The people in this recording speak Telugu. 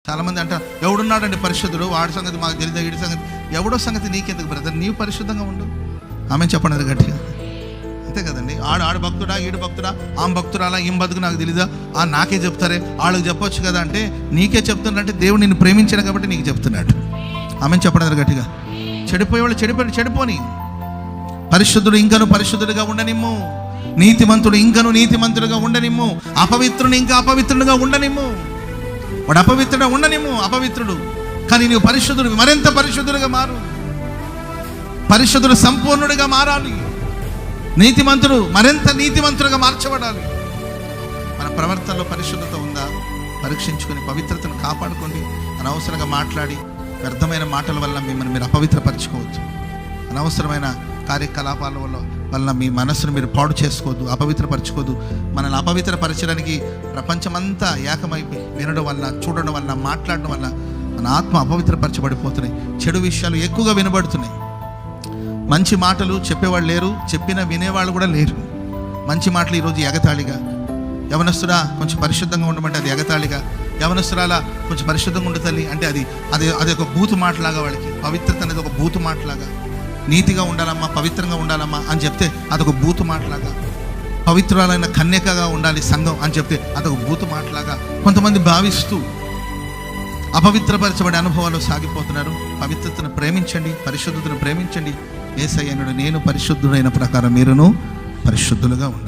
చాలామంది అంటారు, ఎవడున్నాడండి పరిశుద్ధుడు, వాడి సంగతి మాకు తెలియదు, వీడి సంగతి. ఎవడో సంగతి నీకెందుకు బ్రదర్, నీవు పరిశుద్ధంగా ఉండు. ఆమె చెప్పండి గట్టిగా, అంతే కదండి. ఆడు భక్తుడా, ఈడు భక్తుడా, ఆమె భక్తురాలా, ఈమె బతుకు నాకు తెలీదా, నాకే చెప్తారే, వాళ్ళకి చెప్పొచ్చు కదా అంటే నీకే చెప్తున్నాడంటే దేవుడు నిన్ను ప్రేమించాడు కాబట్టి నీకు చెప్తున్నాడు. ఆమె చెప్పండి గట్టిగా. చెడిపోయేవాళ్ళు చెడిపోని, పరిశుద్ధుడు ఇంకను పరిశుద్ధుడిగా ఉండనిమ్ము, నీతిమంతుడు ఇంకను నీతిమంతుడిగా ఉండనిమ్ము, అపవిత్రుని ఇంకా అపవిత్రుడిగా ఉండనిమ్ము. వాడు అపవిత్రుడు ఉండనిమ్ము, అపవిత్రుడు, కానీ నీవు పరిశుద్ధుడు, మరింత పరిశుద్ధుడిగా మారు. పరిశుద్ధుడు సంపూర్ణుడిగా మారాలి, నీతిమంతుడు మరింత నీతిమంతుడిగా మార్చబడాలి. మన ప్రవర్తనలో పరిశుద్ధత ఉందా పరీక్షించుకొని పవిత్రతను కాపాడుకోండి. అనవసరంగా మాట్లాడి వ్యర్థమైన మాటల వల్ల మిమ్మల్ని మీరు అపవిత్రపరచుకోవద్దు. అనవసరమైన కార్యకలాపాల వల్ల మీ మనస్సును మీరు పాడు చేసుకోవద్దు, అపవిత్రపరచుకోవద్దు. మనల్ని అపవిత్రపరచడానికి ప్రపంచమంతా ఏకమైపోయి వినడం వల్ల, చూడడం వల్ల, మాట్లాడడం వల్ల మన ఆత్మ అపవిత్రపరచబడిపోతున్నాయి. చెడు విషయాలు ఎక్కువగా వినబడుతున్నాయి. మంచి మాటలు చెప్పేవాళ్ళు లేరు, చెప్పిన వినేవాళ్ళు కూడా లేరు. మంచి మాటలు ఈరోజు ఎగతాళిగా, యవనస్తుడా కొంచెం పరిశుద్ధంగా ఉండమంటే అది ఎగతాళిగా, యవనస్తురాలా కొంచెం పరిశుద్ధంగా ఉండు తల్లి అంటే అది ఒక బూతు మాటలాగా, వాళ్ళకి పవిత్రత అనేది ఒక బూతు మాటలాగా. నీతిగా ఉండాలమ్మా, పవిత్రంగా ఉండాలమ్మా అని చెప్తే అదొక బూతు మాటలాగా. పవిత్రాలైన కన్యకగా ఉండాలి సంఘం అని చెప్తే అదొక బూతు మాటలాగా కొంతమంది భావిస్తూ అపవిత్రపరచబడే అనుభవాలు సాగిపోతున్నారు. పవిత్రతను ప్రేమించండి, పరిశుద్ధతను ప్రేమించండి. యేసయ్య అన్నాడు, నేను పరిశుద్ధుడైన ప్రకారం మీరును పరిశుద్ధులుగా ఉండండి.